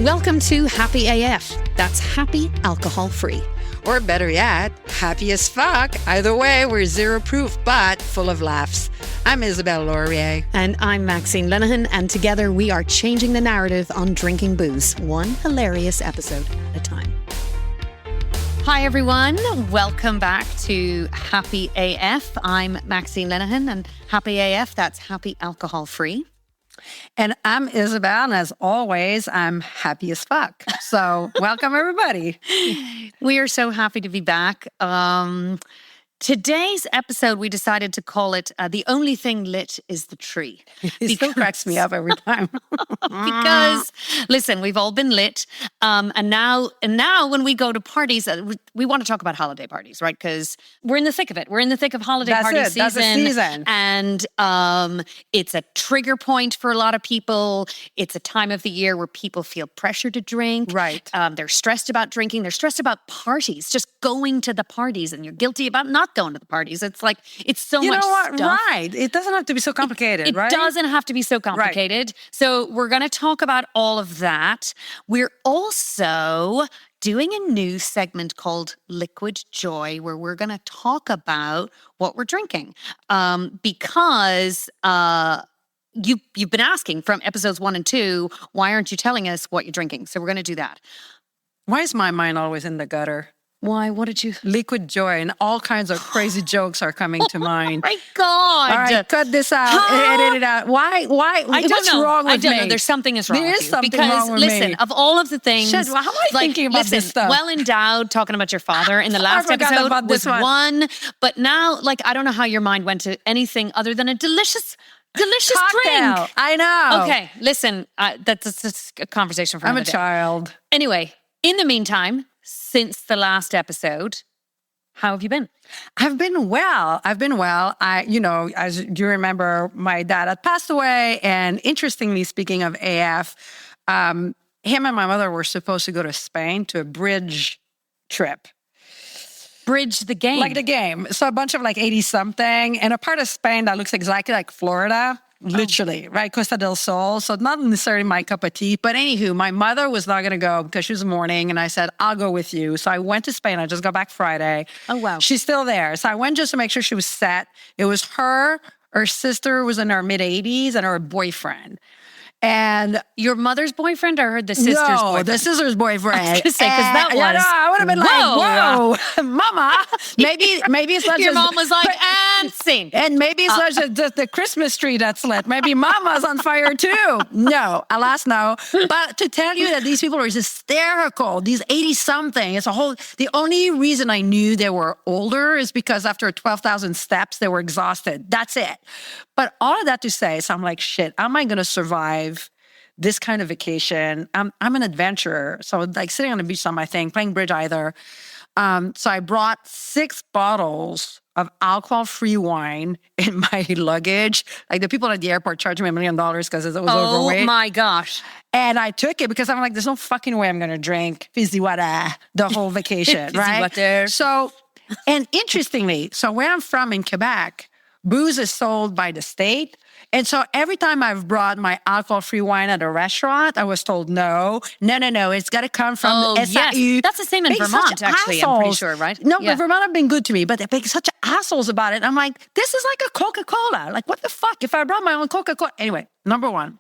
Welcome to Happy AF. That's happy alcohol free. Or better yet, happy as fuck. Either way, we're zero proof, but full of laughs. I'm Isabelle Laurier. And I'm Maxine Linehan, and together we are changing the narrative on drinking booze, one hilarious episode at a time. Hi everyone, welcome back to Happy AF. I'm Maxine Linehan, and Happy AF, that's happy alcohol free. And I'm Isabelle, and as always, I'm happy as fuck. So welcome everybody. We are so happy to be back. Today's episode, we decided to call it The Only Thing Lit is the Tree. It still cracks me up every time. Because, listen, we've all been lit. And now when we go to parties, we want to talk about holiday parties, right? Because we're in the thick of it. We're in the thick of holiday party season. That's the season. And it's a trigger point for a lot of people. It's a time of the year where people feel pressure to drink. Right. They're stressed about drinking. They're stressed about parties, just going to the parties. And you're guilty about not going to the parties. It's like, it's so much stuff. Right. It doesn't have to be so complicated, right? It doesn't have to be so complicated. Right. So we're going to talk about all of that. We're also doing a new segment called Liquid Joy, where we're going to talk about what we're drinking. Because you've been asking from episodes 1 and 2, why aren't you telling us what you're drinking? So we're going to do that. Why is my mind always in the gutter? Why? What did you? Liquid Joy, and all kinds of crazy jokes are coming to mind. Oh my God. All right, cut this out, edit it out. Why? What's wrong with me? I don't know. There's something is wrong with you. There is something because, wrong with me. Listen, of all of the things. Shit, well, how am I thinking about this stuff? Well endowed, talking about your father in the last episode was one. But now, I don't know how your mind went to anything other than a delicious cocktail. Drink. I know. Okay, listen, that's a conversation for another day. I'm a child. Anyway, in the meantime, since the last episode, how have you been? I've been well. As you remember, my dad had passed away. And interestingly, speaking of AF, him and my mother were supposed to go to Spain to a bridge trip. Bridge the game. Like the game. So a bunch of 80-something and a part of Spain that looks exactly like Florida. Literally, right? Costa del Sol. So not necessarily my cup of tea. But anywho, my mother was not going to go because she was mourning. And I said, I'll go with you. So I went to Spain. I just got back Friday. Oh, wow. She's still there. So I went just to make sure she was set. It was her sister was in her mid-80s, and her boyfriend. And your mother's boyfriend, or the sister's boyfriend? The sister's boyfriend. I was going to say, because that was... I would have been whoa, Mama. Maybe it's not your just... Your mom was like, and scene. And maybe it's not just the Christmas tree that's lit. Maybe Mama's on fire too. No, alas, no. But to tell you that these people are hysterical, these 80-something, the only reason I knew they were older is because after 12,000 steps, they were exhausted. That's it. But all of that to say, so I'm like, shit, am I going to survive this kind of vacation? I'm an adventurer. So sitting on the beach on my thing, playing bridge either. So I brought 6 bottles of alcohol-free wine in my luggage. The people at the airport charged me $1 million because it was overweight. Oh my gosh. And I took it because I'm like, there's no fucking way I'm going to drink fizzy water the whole vacation, right? Water. So, and interestingly, where I'm from in Quebec, booze is sold by the state. And so every time I've brought my alcohol-free wine at a restaurant, I was told, no, it's got to come from the SAU. Yes. That's the same in Vermont, actually, I'm pretty sure, right? No, but Vermont have been good to me, but they're being such assholes about it. I'm like, this is like a Coca-Cola. What the fuck? If I brought my own Coca-Cola. Anyway, number one.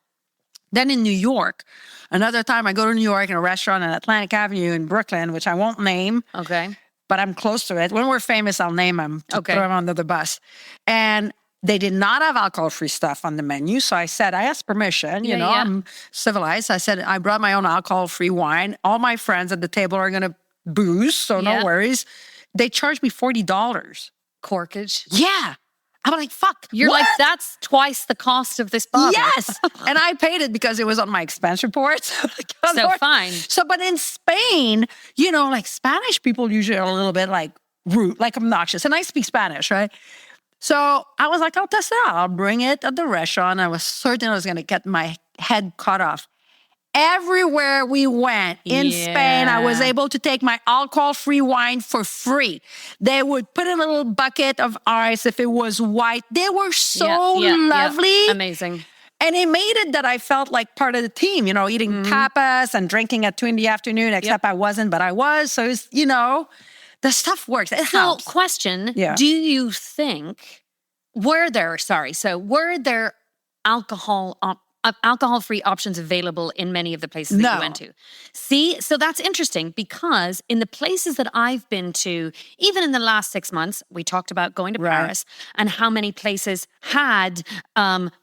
Then in New York, another time I go to New York in a restaurant on Atlantic Avenue in Brooklyn, which I won't name. Okay. But I'm close to it. When we're famous, I'll name them to throw them under the bus. And they did not have alcohol-free stuff on the menu. So I asked permission, I'm civilized. I said, I brought my own alcohol-free wine. All my friends at the table are going to booze, so no worries. They charged me $40. Corkage? Yeah. I'm like, fuck. You're what? like, that's twice the cost of this bottle. Yes. And I paid it because it was on my expense report. So fine. But in Spain, Spanish people usually are a little bit rude, obnoxious. And I speak Spanish, right? So I was like, I'll test it out. I'll bring it at the restaurant. I was certain I was going to get my head cut off. Everywhere we went in Spain, I was able to take my alcohol-free wine for free. They would put a little bucket of ice if it was white. They were so lovely. Amazing. And it made it that I felt like part of the team, eating tapas and drinking at 2 p.m, except I wasn't, but I was. So it's, the stuff works. It helps. Question, do you think, were there alcohol-free options available in many of the places that you went to? See, so that's interesting because in the places that I've been to, even in the last 6 months, we talked about going to Paris and how many places had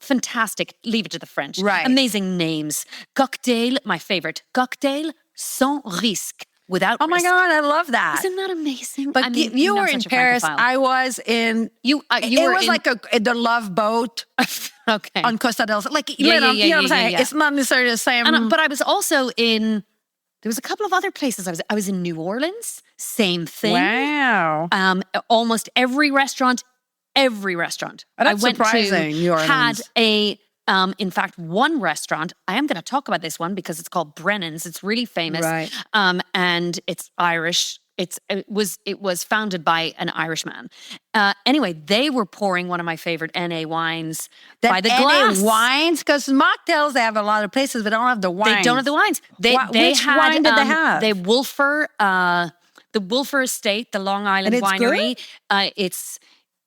fantastic, leave it to the French, amazing names. Cocktail, my favorite, cocktail sans risque. Without oh my risk. God, I love that. Isn't that amazing? But you were in Paris. I was in. The Love Boat. Okay. On Costa del Sol. Like, you know what I'm saying? It's not necessarily the same. But I was also in. There was a couple of other places. I was in New Orleans. Same thing. Wow. Almost every restaurant. Oh, that's surprising. New Orleans had a. In fact, one restaurant, I am going to talk about this one because it's called Brennan's. It's really famous. Right. And it's Irish. It was founded by an Irishman. Anyway, they were pouring one of my favorite NA wines by the glass. NA wines? Because mocktails, they have a lot of places, but they don't have the wines. They don't have the wines. Which wine did they have? The Wolfer Estate, the Long Island Winery. It's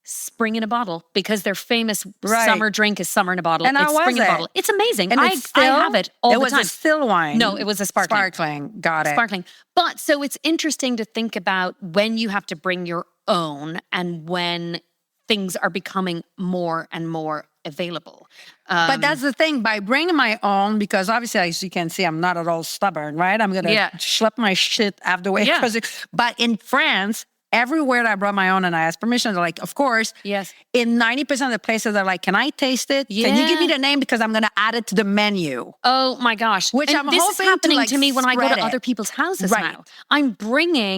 spring in a bottle because their famous summer drink is summer in a bottle. And it's spring in a bottle. It's amazing. And I have it all the time. It was a still wine. No, it was a sparkling. Sparkling. Got it. Sparkling. But so it's interesting to think about when you have to bring your own and when things are becoming more and more available. But that's the thing, by bringing my own, because obviously, as you can see, I'm not at all stubborn, right? I'm going to schlep my shit out of the way. Yeah. But in France, everywhere that I brought my own and I asked permission, they're like, of course. Yes. In 90% of the places, they're like, can I taste it? Yeah. Can you give me the name? Because I'm going to add it to the menu. Oh my gosh. Which and I'm this hoping is happening to to me when I go to it. other people's houses now. I bring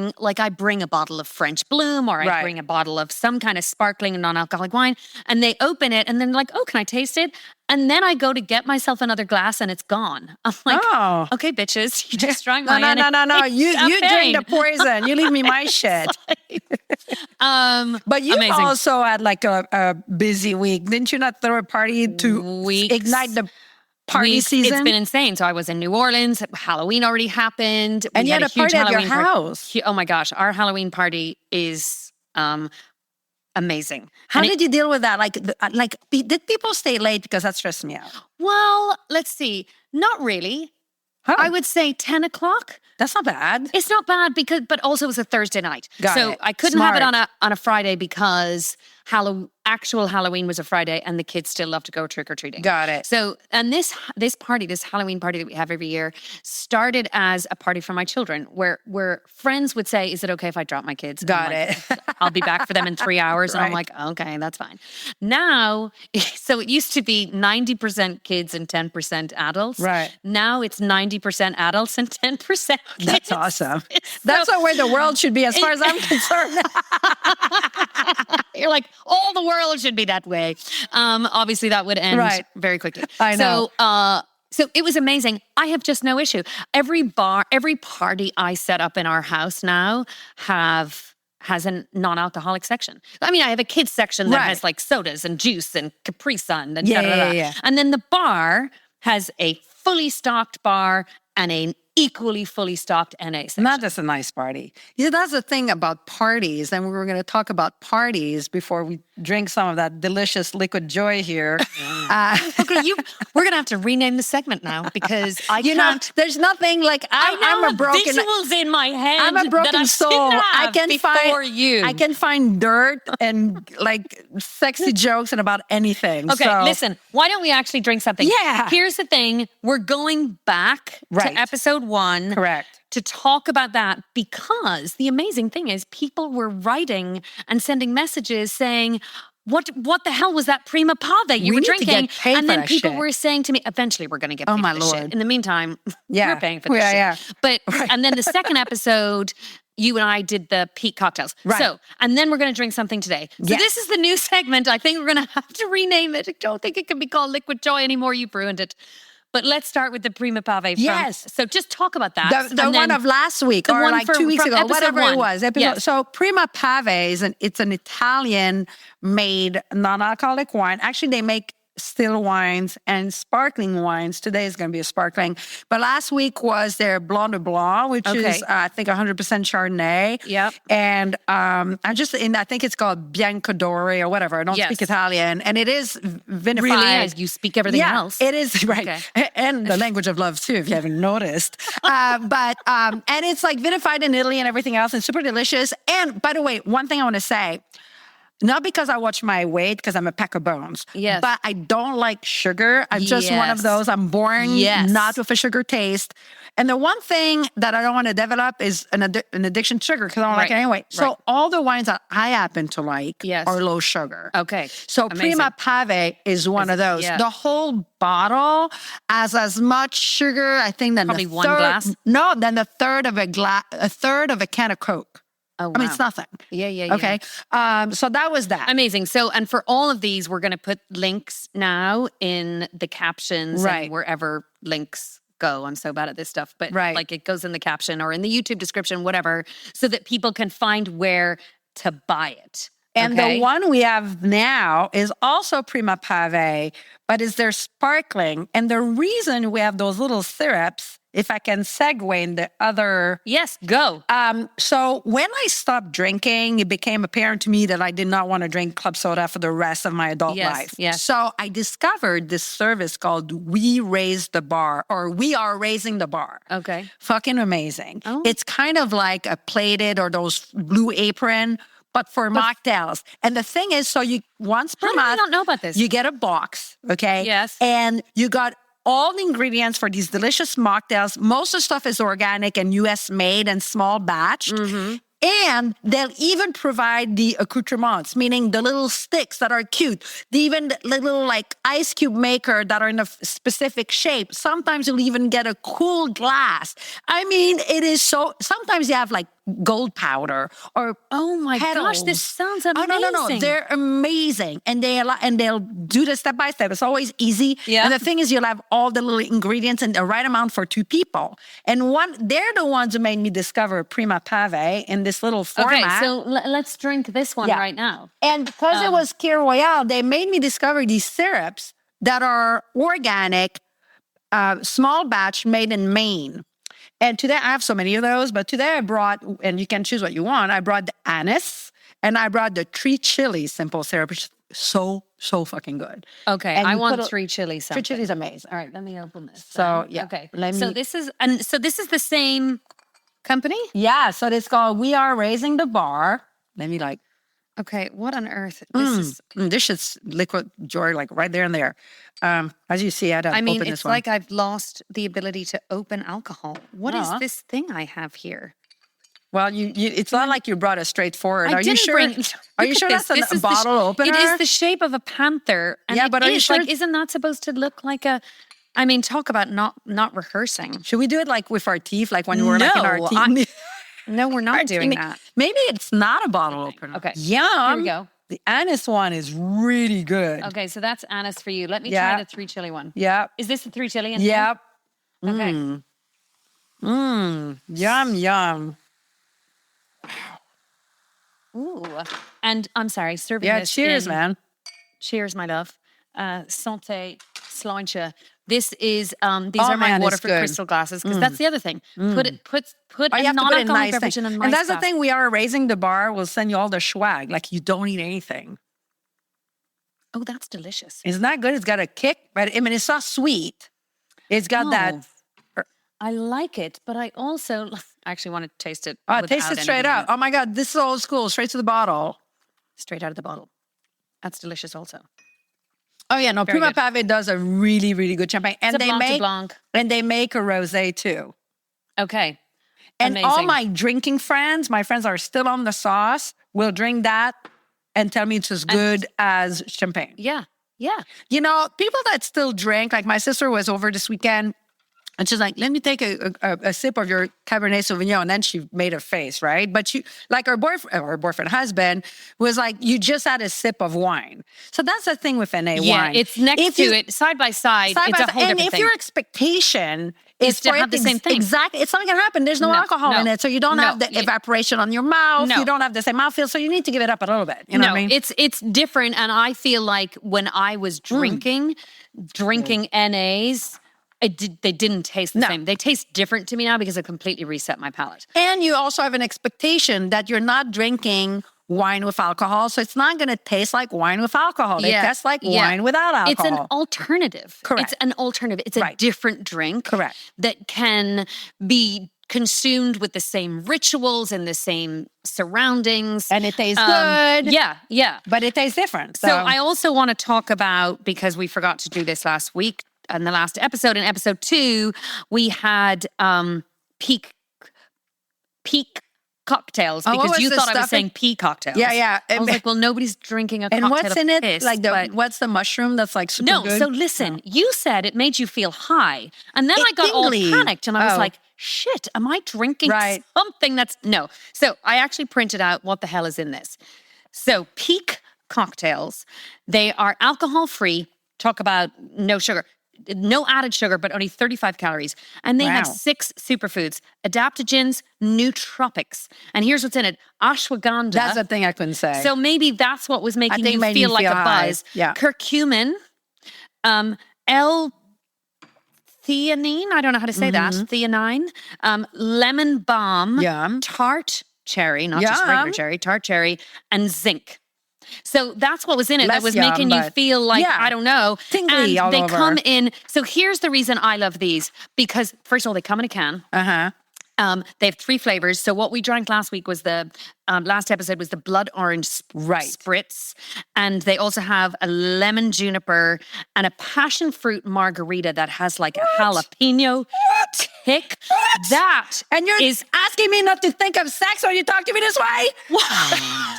a bottle of French Bloom or I bring a bottle of some kind of sparkling non-alcoholic wine and they open it and then like, oh, can I taste it? And then I go to get myself another glass and it's gone. I'm like, okay, bitches, you just drank mine. No. You drink the poison. You leave me my shit. But you also had like a busy week. Didn't you not throw a party to ignite the party season? It's been insane. So I was in New Orleans. Halloween already happened. And you had a party at your house. Oh my gosh. Our Halloween party is amazing. How did you deal with that? Did people stay late? Because that stressed me out. Well, let's see. Not really. Huh. I would say 10 o'clock. That's not bad. It's not bad but also it was a Thursday night. Got so it. I couldn't have it on a Friday because actual Halloween was a Friday and the kids still love to go trick-or-treating. Got it. So, and this Halloween party that we have every year started as a party for my children where friends would say, is it okay if I drop my kids? Got it. I'll be back for them in 3 hours. And I'm like, okay, that's fine. Now, so it used to be 90% kids and 10% adults. Right. Now it's 90% adults and 10% kids. That's awesome. That's the way the world should be as far as I'm concerned. You're like, all the world should be that way. Obviously, that would end very quickly. I know. So it was amazing. I have just no issue. Every party I set up in our house now has a non-alcoholic section. I mean, I have a kids section that has like sodas and juice and Capri Sun and yeah. And then the bar has a fully stocked bar and an equally fully stocked NA section. Not just a nice party. Yeah, that's the thing about parties, and we were going to talk about parties before we drink some of that delicious liquid joy here. Okay, we're going to have to rename the segment now because I can't. There's nothing like I'm a broken visuals in my head. I'm a broken soul. I can find dirt and like sexy jokes and about anything. Okay, listen. Why don't we actually drink something? Yeah. Here's the thing. We're going back to episode 1. Correct. To talk about that because the amazing thing is people were writing and sending messages saying, what the hell was that Prima Pavé you were drinking? To get paid and then for people shit. were saying to me, eventually we're going to get paid my for this Lord. shit. In the meantime, we're paying for this shit. Yeah. But, and then the second episode, you and I did the peak cocktails. Right. So, and then we're going to drink something today. So this is the new segment. I think we're going to have to rename it. I don't think it can be called Liquid Joy anymore. You've ruined it. But let's start with the Prima Pavé. So just talk about that. The one of last week or like 2 weeks ago, whatever it was. Yes. So Prima Pavé it's an Italian-made non-alcoholic wine. Actually, they make still wines and sparkling wines. Today is going to be a sparkling. But last week was their Blanc de Blanc, which is, I think, 100% Chardonnay. Yep. And I think it's called Biancadore or whatever. I don't speak Italian. And it is vinified. Really? You speak everything else? It is, right. Okay. And the language of love, too, if you haven't noticed. And it's like vinified in Italy and everything else, and super delicious. And by the way, one thing I want to say, not because I watch my weight, because I'm a pack of bones. Yes. But I don't like sugar. I'm just one of those. I'm born not with a sugar taste. And the one thing that I don't want to develop is an addiction to sugar, because I don't like it anyway. So all the wines that I happen to like are low sugar. Okay. So Prima Pavé is one of those. The whole bottle has as much sugar, I think, than probably one glass. No, than a third of a can of Coke. Oh, wow. I mean, it's nothing. Yeah. Okay. So that was that. Amazing. So, and for all of these, we're going to put links now in the captions and wherever links go. I'm so bad at this stuff, but like it goes in the caption or in the YouTube description, whatever, so that people can find where to buy it. And the one we have now is also Prima Pavé, but is their sparkling. And the reason we have those little syrups, if I can segue in the other... Yes, go. So when I stopped drinking, it became apparent to me that I did not want to drink club soda for the rest of my adult life. Yes. So I discovered this service called We Raise the Bar, or We Are Raising the Bar. Okay. Fucking amazing. Oh. It's kind of like a plated or those Blue Apron, but for mocktails. And the thing is, so you once per month... I don't know about this. You get a box, okay? Yes. And you got all the ingredients for these delicious mocktails. Most of the stuff is organic and U.S. made and small batched. Mm-hmm. And they'll even provide the accoutrements, meaning the little sticks that are cute. Even the little like ice cube maker that are in a specific shape. Sometimes you'll even get a cool glass. I mean, it is so... Sometimes you have like gold powder or gosh, this sounds amazing. Oh, no. They're amazing. And they'll do the step by step. It's always easy. Yeah. And the thing is, you'll have all the little ingredients and the right amount for two people. And they're the ones who made me discover Prima Pavé in this little format. Okay, so let's drink this one right now. And because it was Kir Royale, they made me discover these syrups that are organic, small batch made in Maine. And today, I have so many of those, but today I brought, and you can choose what you want, I brought the anise, and I brought the 3 chili simple syrup, which is so fucking good. Okay, and I want 3 chili something. 3 chili is amazing. All right, let me open this. So, yeah. Okay, so this is the same company? Yeah, so it's called We Are Raising the Bar. Let me like... Okay, what on earth? This is liquid joy, like right there and there. As you see, I mean, it's like I've lost the ability to open alcohol. What is this thing I have here? Well, it's not like you brought it straight forward. Are you sure? Are you sure that's a bottle opener? It is the shape of a panther. And but are you sure? Like, isn't that supposed to look like a... I mean, talk about not rehearsing. Should we do it like with our teeth, like when we're like in our teeth? No, we're not doing that. Maybe it's not a bottle opener. Okay. Yum. Here we go. The anise one is really good. Okay, so that's anise for you. Let me try the 3 chili one. Yeah. Is this the 3 chili? Yep. Okay. Yum, yum. Ooh. And I'm sorry, serving this cheers, man. Cheers, my love. Santé, sláinte. This is, these are my water for crystal glasses, because that's the other thing. Put a non-alcoholic beverage in a nice And that's glass. the thing, We Are Raising the Bar will send you all the swag. Like, you don't need anything. Oh, that's delicious. Isn't that good? It's got a kick, but I mean, it's not sweet. It's got that. I like it, but I also actually want to taste it. Taste it straight out. Oh my God, this is old school, straight to the bottle. Straight out of the bottle. That's delicious also. Oh yeah, no, Prima Pavé does a really, really good champagne. And it's a Blanc. And they make a rosé too. Okay. And amazing. all my drinking friends, my friends are still on the sauce, will drink that and tell me it's as good as champagne. Yeah. Yeah. You know, people that still drink, like my sister was over this weekend, and she's like, let me take a sip of your Cabernet Sauvignon. And then she made a face, right? But she, like her husband, was like, you just had a sip of wine. So that's the thing with NA wine. Yeah, it's next to it, side by side. It's a whole different thing. And if your expectation is to have the same thing. Exactly. It's not going to happen. There's no alcohol in it. So you don't have the evaporation on your mouth. You don't have the same mouthfeel. So you need to give it up a little bit. You know what I mean? It's different. And I feel like when I was drinking NAs, they didn't taste the same. They taste different to me now because I completely reset my palate. And you also have an expectation that you're not drinking wine with alcohol. So it's not going to taste like wine with alcohol. It tastes like wine without alcohol. It's an alternative. Correct. It's an alternative. It's a different drink. Correct. That can be consumed with the same rituals and the same surroundings. And it tastes good. Yeah. But it tastes different. So I also want to talk about, because we forgot to do this last week, in the last episode, in episode 2, we had peak cocktails, because you thought I was saying pea cocktails. Yeah. I was like, well, nobody's drinking a cocktail. And what's in it? Piss, what's the mushroom that's like super good? So listen, you said it made you feel high. And then I got all panicked and I was like, shit, am I drinking something that's... No. So I actually printed out what the hell is in this. So peak cocktails, they are alcohol-free. Talk about no sugar. No added sugar, but only 35 calories. And they have 6 superfoods: adaptogens, nootropics. And here's what's in it: ashwagandha. That's the thing I couldn't say. So maybe that's what was making you feel like a buzz. Yeah. Curcumin, L-theanine, I don't know how to say that, theanine, lemon balm, tart cherry, not just regular cherry, tart cherry, and zinc. So that's what was in it that was making you feel like, I don't know. Tingly and they over. come in. So here's the reason I love these. Because first of all, they come in a can. They have 3 flavors. So what we drank last week was the, last episode was the blood orange spritz. And they also have a lemon juniper and a passion fruit margarita that has like a jalapeno kick. That and you're asking me not to think of sex when you talk to me this way?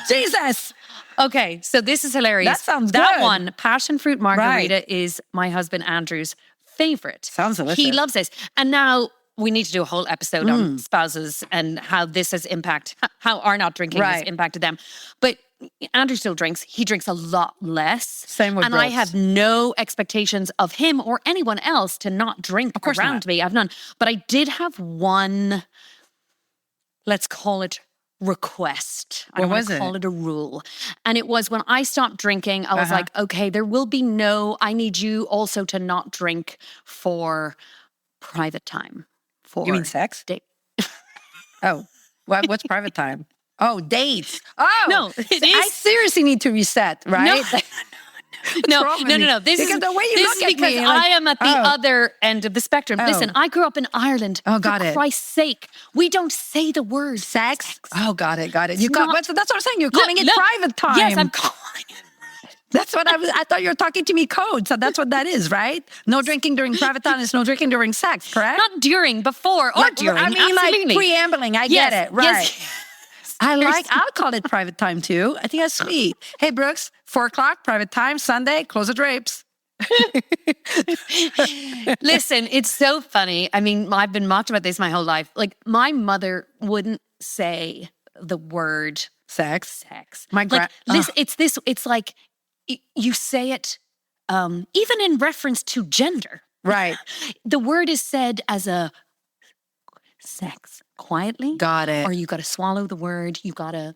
Jesus. Okay, so this is hilarious. That sounds good. That good. one, passion fruit margarita, is my husband Andrew's favorite. Sounds delicious. He loves this. And now we need to do a whole episode on spouses and how this has how our not drinking has impacted them. But Andrew still drinks. He drinks a lot less. Same with And I have no expectations of him or anyone else to not drink around me. I've none. But I did have one, let's call it request. I don't want to call it a rule. And it was when I stopped drinking, I was like, okay, there will be I need you also to not drink for private time. You mean sex? Date. What's private time? Oh, dates. Oh, no, I seriously need to reset, right? No. This is the way you look at because me, I am at the other end of the spectrum. Listen, I grew up in Ireland. Oh, got it. For Christ's sake, we don't say the word sex. Oh, got it. That's what I'm saying. You're calling it private time. Yes, I'm calling it. That's what I thought you were talking to me code. So that's what that is, right? No drinking during private time is no drinking during sex, correct? Not during, before, or during. I mean, absolutely. like preambling. I get it. Right. Yes. I'll call it private time too. I think that's sweet. Hey, Brooks, 4:00, private time, Sunday, close the drapes. Listen, it's so funny. I mean, I've been mocked about this my whole life. Like, my mother wouldn't say the word sex. My listen, it's like you say it even in reference to gender. Right. The word is said as a sex quietly. Got it. Or you got to swallow the word. You got to.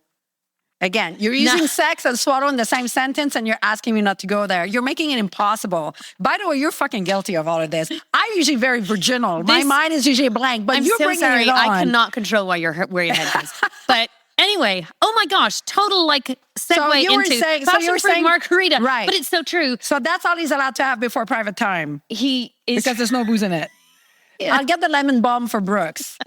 Again, you're using sex and swallow in the same sentence and you're asking me not to go there. You're making it impossible. By the way, you're fucking guilty of all of this. I'm usually very virginal. My mind is usually blank, but you're bringing it on. I cannot control where your head goes. But anyway, oh my gosh, total like segue into passion fruit margarita. Right. But it's so true. So that's all he's allowed to have before private time. He is. Because there's no booze in it. Yeah. I'll get the lemon balm for Brooks.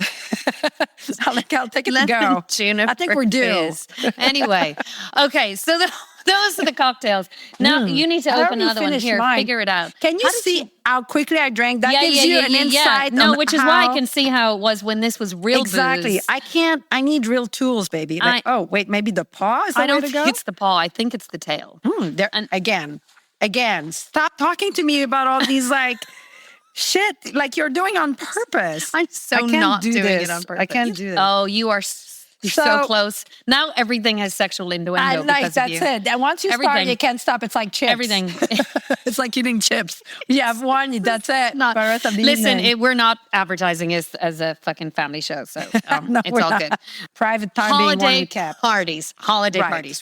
I'll take it to go. I think we're due. Anyway, okay, so those are the cocktails. Now you need to open another one here. Figure it out. Can you see how quickly I drank? That gives you an insight. No, which is why I can see how it was when this was real booze. Exactly. I need real tools, baby. Like, wait, maybe the paw is the way to go? I don't think it's the paw. I think it's the tail. Again, stop talking to me about all these like... shit, like you're doing on purpose. I'm so not doing it on purpose. I can't do this. Oh, you are You're so close. Now everything has sexual innuendo because that's of you. it. And once you start, Everything. you can't stop. It's like chips. Everything. It's like eating chips. You have one, that's it. For the rest of the evening. We're not advertising as a fucking family show, so No, it's we're all not. good. Private time being one Holiday we kept. parties,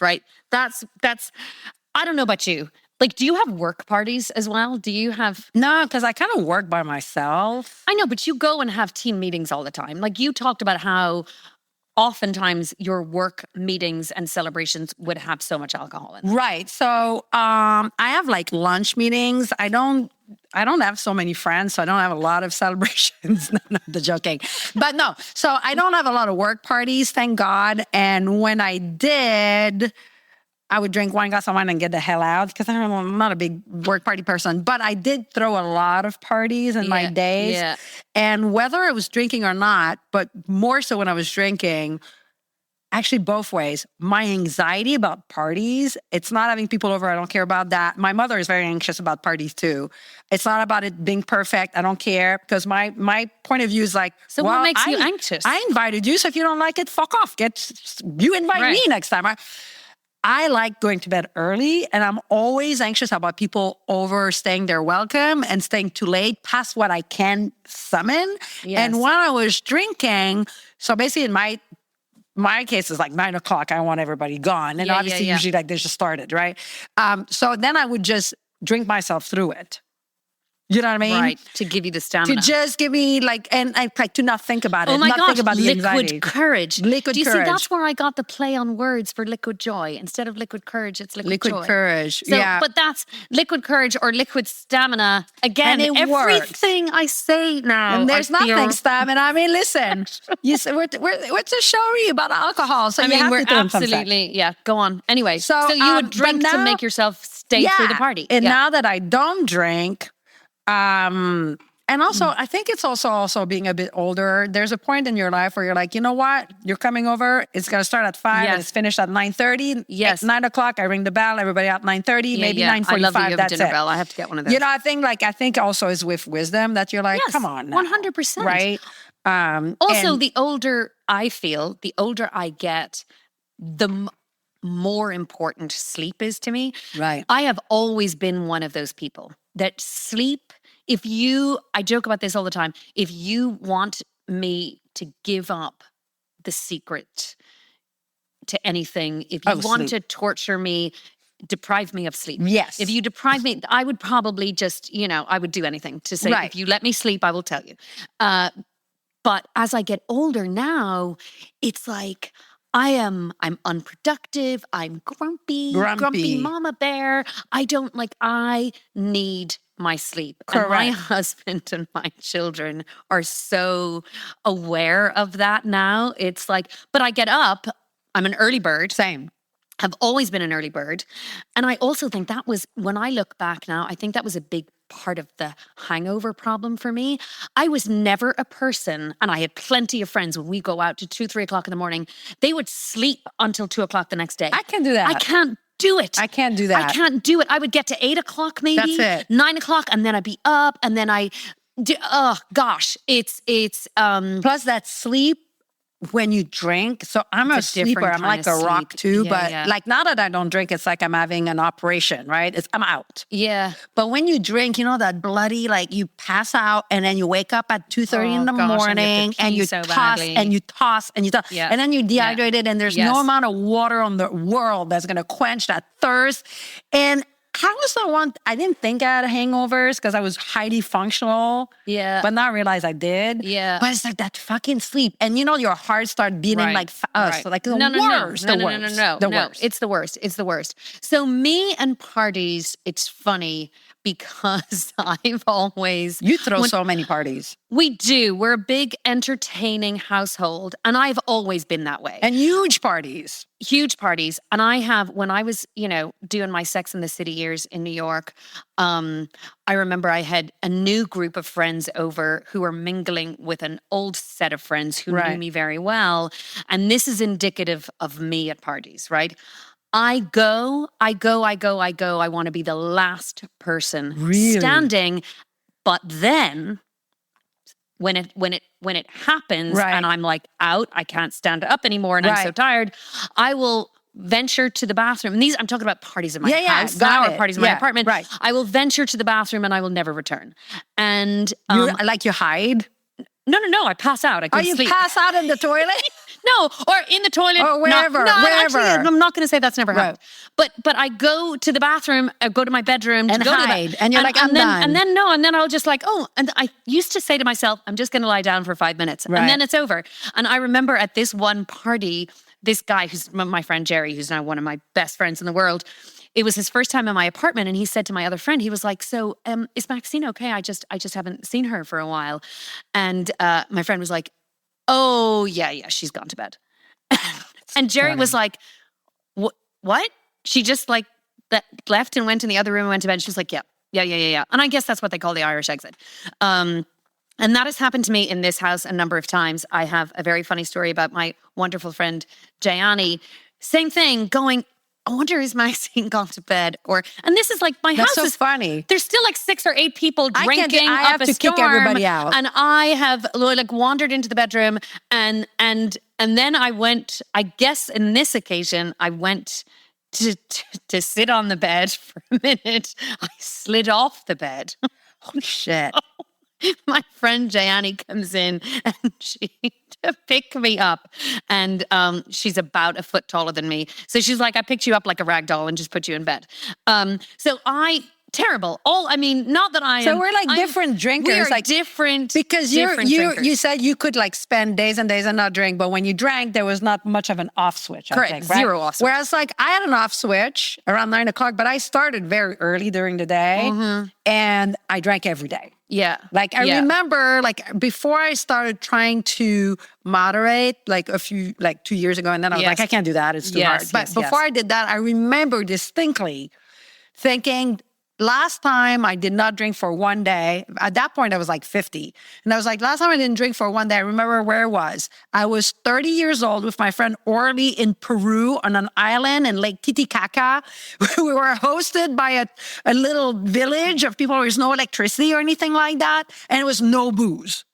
right? That's. I don't know about you. Like, do you have work parties as well? Do you have? No, because I kind of work by myself. I know, but you go and have team meetings all the time. Like you talked about how oftentimes your work meetings and celebrations would have so much alcohol in them. Right. So I have like lunch meetings. I don't have so many friends, so I don't have a lot of celebrations. No, the joking. But no, so I don't have a lot of work parties, thank God. And when I did, I would drink one glass of wine and get the hell out because I'm not a big work party person. But I did throw a lot of parties in my days. Yeah. And whether I was drinking or not, but more so when I was drinking, actually both ways. My anxiety about parties, it's not having people over. I don't care about that. My mother is very anxious about parties too. It's not about it being perfect. I don't care because my point of view is like, So what makes you anxious? I invited you, so if you don't like it, fuck off. You invite me next time. I like going to bed early, and I'm always anxious about people overstaying their welcome and staying too late past what I can summon. Yes. And when I was drinking, so basically in my case is like 9 o'clock, I want everybody gone. And obviously usually like they just started, right? So then I would just drink myself through it. You know what I mean? Right. To give you the stamina. To just give me to not think about it. Oh my not God, think about the anxiety. liquid courage. Liquid Do you courage. see that's where I got the play on words for liquid joy? Instead of liquid courage, it's liquid joy. Liquid courage. So, yeah. But that's liquid courage or liquid stamina. Again, And it everything I say now. And there's nothing stamina. I mean, listen, what's a show about alcohol? So I you mean, have we're to do some absolutely, go on. Anyway, So, you would but drink to now- make yourself stay through the party. And now that I don't drink, and also I think it's also being a bit older. There's a point in your life where you're like, you know what? You're coming over. It's gonna start at 5 and it's finished at 9:30. Yes. At 9 o'clock, I ring the bell. Everybody at 9:30, maybe I 9:45. love that you have a That's dinner it. bell. I have to get one of those. You know, I think also is with wisdom that you're like, Yes, come on, now, 100%. right? Also, and- the older I feel, the older I get, the more important sleep is to me. Right. I have always been one of those people that sleep. I joke about this all the time. If you want me to give up the secret to anything, if you want to torture me, deprive me of sleep. Yes. If you deprive me, I would probably just, I would do anything to say, if you let me sleep, I will tell you. But as I get older now, it's like, I'm unproductive. I'm grumpy mama bear. I need my sleep. Correct. And my husband and my children are so aware of that now. It's like, but I get up, I'm an early bird. Same. I've always been an early bird. And I also think that was, when I look back now, I think that was a big part of the hangover problem for me. I was never a person, and I had plenty of friends when we go out to 2, 3 o'clock in the morning, they would sleep until 2 o'clock the next day. I can do that. I can't do it. I can't do that. I can't do it. I would get to 8 o'clock maybe. That's it. 9 o'clock, and then I'd be up, and then it's Plus that sleep when you drink. So I'm a sleeper. I'm like a rock too. But like now that I don't drink, it's like I'm having an operation, right? I'm out. Yeah. But when you drink, that bloody, like you pass out and then you wake up at 2:30 in the morning and you toss and you toss and you toss. Yeah. And then you're dehydrated and there's no amount of water on the world that's going to quench that thirst. And I didn't think I had hangovers because I was highly functional. Yeah. But now I realize I did. Yeah. But it's like that fucking sleep. And your heart starts beating like us. Like the worst. No. It's the worst. It's the worst. So me and parties, it's funny because I've always... You throw so many parties. We do. We're a big entertaining household. And I've always been that way. And huge parties. Huge parties. And I have, when I was, doing my Sex in the City years in New York, I remember I had a new group of friends over who were mingling with an old set of friends who knew me very well. And this is indicative of me at parties, right? I go. I want to be the last person standing. But then when when it happens Right. and I'm like out, I can't stand up anymore and I'm so Right. tired, I will venture to the bathroom. And these, I'm talking about parties in my house got now, it. or parties in my Yeah, apartment. right. I will venture to the bathroom and I will never return. And You hide? no, I pass out. I go Oh, to you sleep. pass out in the toilet? No, or in the toilet. Or wherever, Actually, wherever. I'm not going to say that's never Right. happened. But I go to the bathroom, I go to my bedroom And to go hide. to the And you're like, I'm done. And then I'll just like, and I used to say to myself, I'm just going to lie down for 5 minutes. Right. And then it's over. And I remember at this one party, this guy who's my friend Jerry, who's now one of my best friends in the world, it was his first time in my apartment, and he said to my other friend, he was like, "So, is Maxine okay? I just haven't seen her for a while." And my friend was like, "Oh, yeah, she's gone to bed." And Jerry was like, "What? She just like left and went in the other room and went to bed." She was like, "Yeah." And I guess that's what they call the Irish exit. And that has happened to me in this house a number of times. I have a very funny story about my wonderful friend Jayani. Same thing, going, I wonder, is Maxine gone to bed? And this is like, my That's house so is funny. There's still like 6 or 8 people drinking I have up a to storm, kick everybody out. and I have like wandered into the bedroom, and then I went. I guess in this occasion, I went to sit on the bed for a minute. I slid off the bed. Oh, shit. My friend Jayani comes in and she to pick me up, and she's about a foot taller than me. So she's like, I picked you up like a rag doll and just put you in bed. Terrible. Not that I am. So we're like different drinkers. We are like different. Because different drinkers. you said you could like spend days and days and not drink, but when you drank, there was not much of an off switch. Correct. I think, right? Zero off switch. Whereas like I had an off switch around 9 o'clock, but I started very early during the day, and I drank every day. Yeah. Like I remember, like before I started trying to moderate, like 2 years ago, and then I was like, I can't do that; it's too hard. But before I did that, I remember distinctly thinking, last time I did not drink for one day. At that point, I was like 50. And I was like, last time I didn't drink for one day, I remember where I was. I was 30 years old with my friend Orly in Peru on an island in Lake Titicaca. We were hosted by a little village of people. There was no electricity or anything like that. And it was no booze.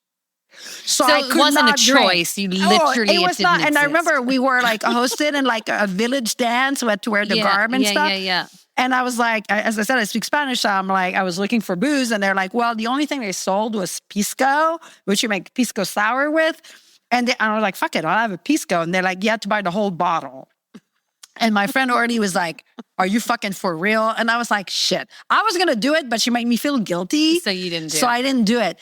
So I it wasn't a choice. You literally, it was not. didn't And I exist. remember we were like hosted in like a village dance. We had to wear the garb and stuff. Yeah. And I was like, as I said, I speak Spanish, so I'm like, I was looking for booze, and they're like, well, the only thing they sold was pisco, which you make pisco sour with. And I was like, fuck it, I'll have a pisco. And they're like, you had to buy the whole bottle. And my friend already was like, are you fucking for real? And I was like, shit. I was going to do it, but she made me feel guilty. So you didn't do it. So I didn't do it.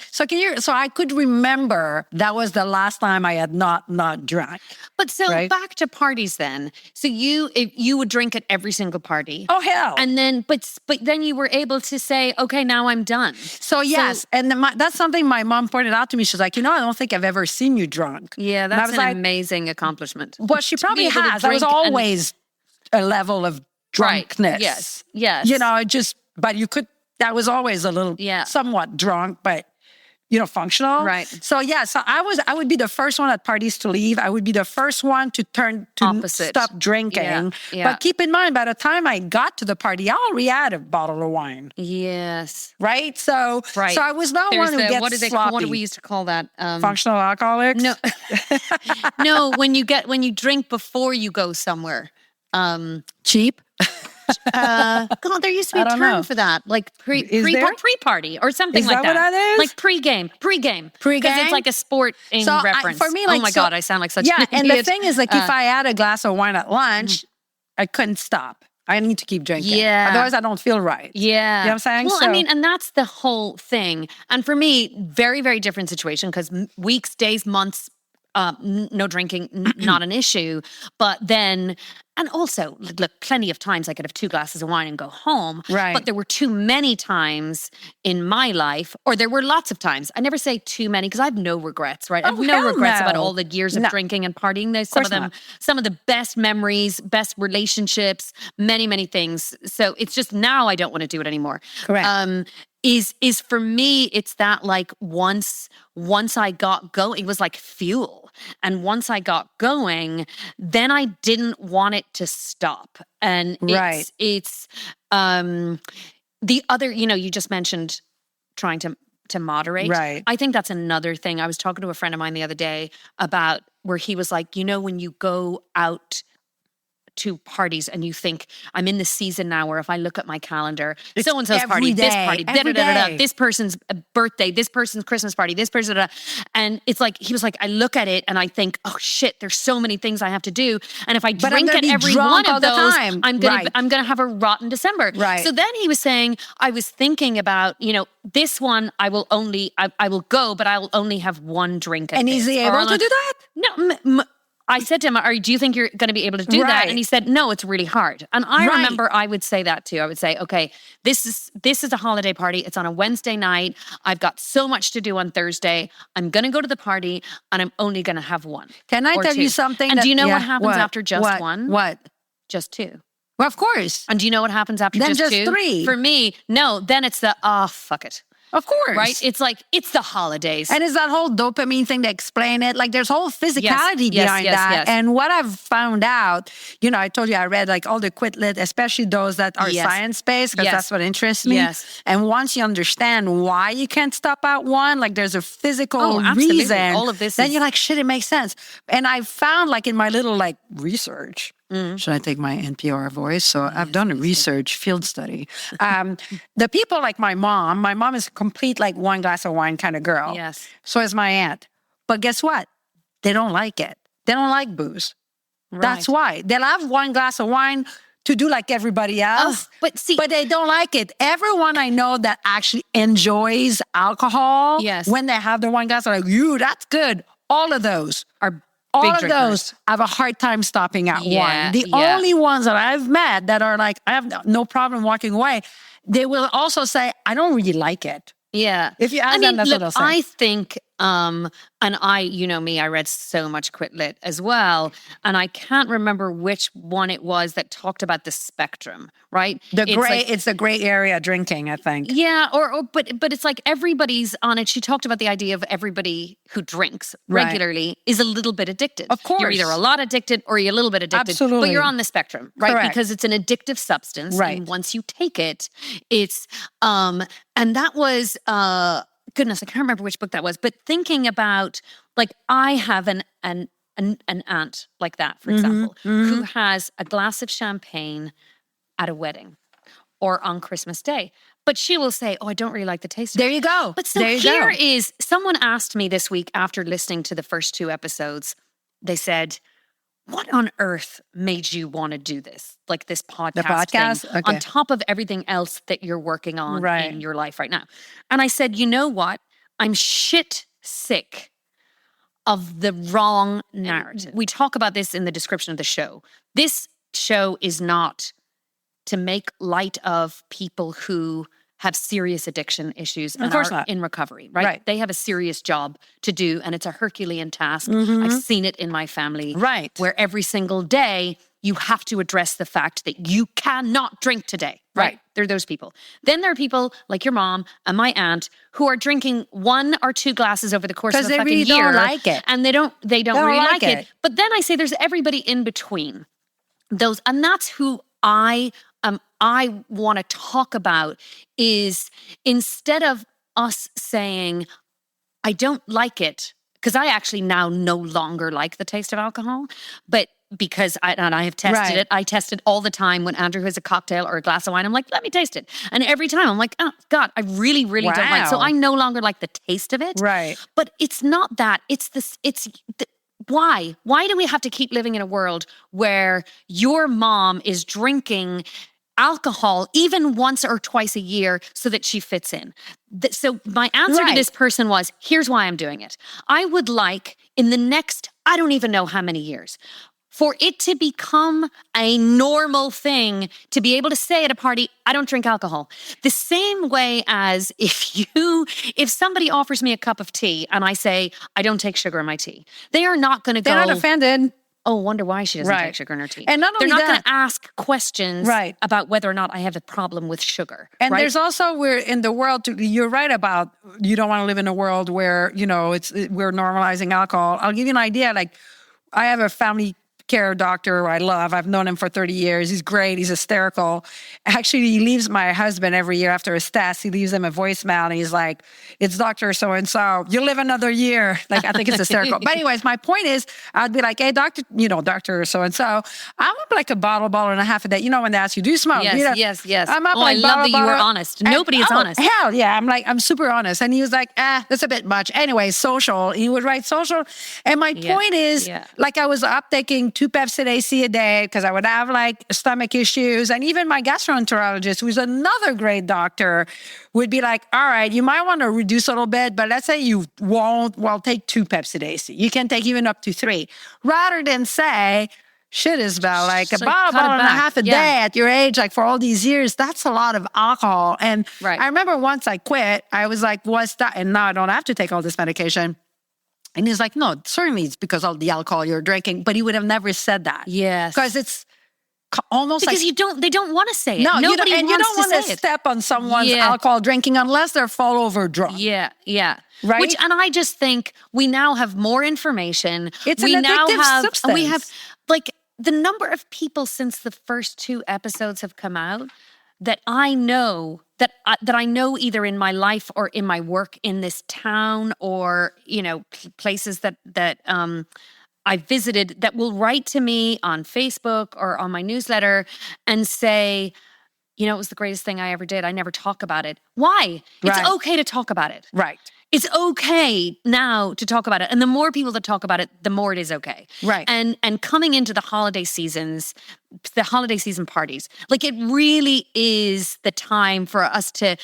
So I could remember that was the last time I had not drunk. But so right? back to parties then. So you would drink at every single party. Oh, hell. And then, but then you were able to say, okay, now I'm done. So yes, and that's something my mom pointed out to me. She's like, I don't think I've ever seen you drunk. Yeah, that's an like, amazing accomplishment. Well, she probably has. That was always a level of drunkenness. Right. Yes. But you could, that was always a little, somewhat drunk, but, functional. Right. So, so I would be the first one at parties to leave. I would be the first one to Opposite. Stop drinking. Yeah. But keep in mind, by the time I got to the party, I already had a bottle of wine. Yes. Right? So I was not one who gets sloppy. What do we used to call that? Functional alcoholics? No. No, when you drink before you go somewhere. Cheap? God, there used to be a term for that, like pre-party or something like that. Is that what that is? Like pre-game. Because it's like a sporting reference. For me, oh my God, I sound like such an idiot. And the thing is, like, if I had a glass of wine at lunch, I couldn't stop. I need to keep drinking. Yeah. Otherwise, I don't feel right. Yeah. You know what I'm saying? Well, and that's the whole thing. And for me, very, very different situation, because weeks, days, months, no drinking, not an issue. But then, and also, look, plenty of times I could have 2 glasses of wine and go home. Right. But there were too many times in my life, or there were lots of times. I never say too many because I have no regrets, right? I have no regrets about all the years of drinking and partying. There's some of the best memories, best relationships, many, many things. So it's just now I don't want to do it anymore. Correct. Is for me, it's that like once I got going, it was like fuel. And once I got going, then I didn't want it to stop. And it's the other, you just mentioned trying to to moderate. Right. I think that's another thing. I was talking to a friend of mine the other day about where he was like, when you go out to parties and you think, I'm in the season now where if I look at my calendar, so-and-so's party, this party, this person's birthday, this person's Christmas party, this person, and it's like, he was like, I look at it and I think, oh shit, there's so many things I have to do. And if I drink at every one of those, I'm gonna have a rotten December. Right. So then he was saying, I was thinking about, this one I will go, but I'll only have one drink. And is he able to do that? No, I said to him, do you think you're going to be able to do that? And he said, no, it's really hard. And I remember I would say that too. I would say, okay, this is a holiday party. It's on a Wednesday night. I've got so much to do on Thursday. I'm going to go to the party and I'm only going to have one. Can I tell you something? And do you know what happens after just one? What? Just two. Well, of course. And do you know what happens after then just two? Three. For me, no, then it's fuck it. Of course. Right? It's like, it's the holidays. And it's that whole dopamine thing to explain it. Like there's whole physicality behind that. Yes. And what I've found out, I told you I read like all the quit lit, especially those that are science-based, because that's what interests me. Yes. And once you understand why you can't stop at one, like there's a physical reason. All of this then you're like, shit, it makes sense. And I found like in my little like research, should I take my NPR voice? So I've done a research field study. The people like my mom is a complete like one glass of wine kind of girl. Yes. So is my aunt. But guess what? They don't like it. They don't like booze. Right. That's why. They'll have one glass of wine to do like everybody else. But they don't like it. Everyone I know that actually enjoys alcohol, when they have the one glass, are like, that's good. All of those are all of those have a hard time stopping at one. The only ones that I've met that are like, I have no problem walking away, they will also say, I don't really like it. Yeah. If you ask them, that's what they'll say. I think, and me, I read so much Quit Lit as well, and I can't remember which one it was that talked about the spectrum, right? It's the gray area drinking, I think. Yeah, but it's like everybody's on it. She talked about the idea of everybody who drinks regularly is a little bit addicted. Of course. You're either a lot addicted or you're a little bit addicted. Absolutely. But you're on the spectrum, right? Correct. Because it's an addictive substance. Right. And once you take it, it's, and that was, goodness, I can't remember which book that was, but thinking about, like, I have an aunt like that, for example, who has a glass of champagne at a wedding or on Christmas Day. But she will say, I don't really like the taste of it. There you go. But so here is, someone asked me this week after listening to the first 2 episodes, they said, what on earth made you want to do this? Like this podcast thing, on top of everything else that you're working on in your life right now. And I said, you know what? I'm shit sick of the wrong narrative. We talk about this in the description of the show. This show is not to make light of people who have serious addiction issues and are in recovery, right? They have a serious job to do, and it's a Herculean task. I've seen it in my family, where every single day you have to address the fact that you cannot drink today, right? There are those people. Then there are people like your mom and my aunt who are drinking 1 or 2 glasses over the course of a fucking year. Because they really don't like it. And they don't really like it. But then I say there's everybody in between those, and that's who I want to talk about, is instead of us saying, I don't like it, because I actually now no longer like the taste of alcohol, but because I have tested it. I test it all the time when Andrew has a cocktail or a glass of wine. I'm like, let me taste it. And every time I'm like, oh God, I really, really don't like it. So I no longer like the taste of it. Right. But it's not that. Why? Why do we have to keep living in a world where your mom is drinking alcohol even once or twice a year so that she fits in? So my answer to this person was, here's why I'm doing it. I would like in the next, I don't even know how many years, for it to become a normal thing to be able to say at a party, I don't drink alcohol. The same way as if somebody offers me a cup of tea and I say, I don't take sugar in my tea, they are not going to go. They're not offended. Oh, wonder why she doesn't take sugar in her tea. And not only they're not going to ask questions right. about whether or not I have a problem with sugar. And right? there's also, we're in the world, you're right about, you don't want to live in a world where, you know, we're normalizing alcohol. I'll give you an idea. Like, I have a family care doctor who I love. I've known him for 30 years. He's great. He's hysterical. Actually, he leaves my husband every year after his test. He leaves him a voicemail and he's like, it's Dr. So-and-so. You live another year. Like, I think it's hysterical. But anyways, my point is, I'd be like, hey, Dr. So-and-so, I'm up like a bottle and a half a day. You know, when they ask you, do you smoke? Yes. I'm up I love that you were honest. Nobody is honest. Hell yeah. I'm super honest. And he was like, that's a bit much. Anyway, social. He would write social. And my point is, like, I was up taking 2 Pepcid AC a day because I would have like stomach issues. And even my gastroenterologist, who's another great doctor, would be like, all right, you might want to reduce a little bit, but let's say you won't, well, take 2 Pepcid AC. You can take even up to 3. Rather than say, shit, Isabelle, like a bottle and a half a day at your age, like for all these years, that's a lot of alcohol. And I remember once I quit, I was like, what's that? And now I don't have to take all this medication. And he's like, no, certainly it's because of the alcohol you're drinking. But he would have never said that. Yes. Because it's almost because like... they don't want to say it. No, Nobody you don't want to step on someone's alcohol drinking unless they're fall over drunk. Yeah. Right? And I just think we now have more information. It's an addictive substance. We have, like, the number of people since the first 2 episodes have come out that I know that I know either in my life or in my work in this town or, you know, places that I visited that will write to me on Facebook or on my newsletter and say, you know, it was the greatest thing I ever did. I never talk about it. Why? It's okay to talk about it. Right. It's okay now to talk about it. And the more people that talk about it, the more it is okay. Right. And coming into the holiday seasons, the holiday season parties, like it really is the time for us to,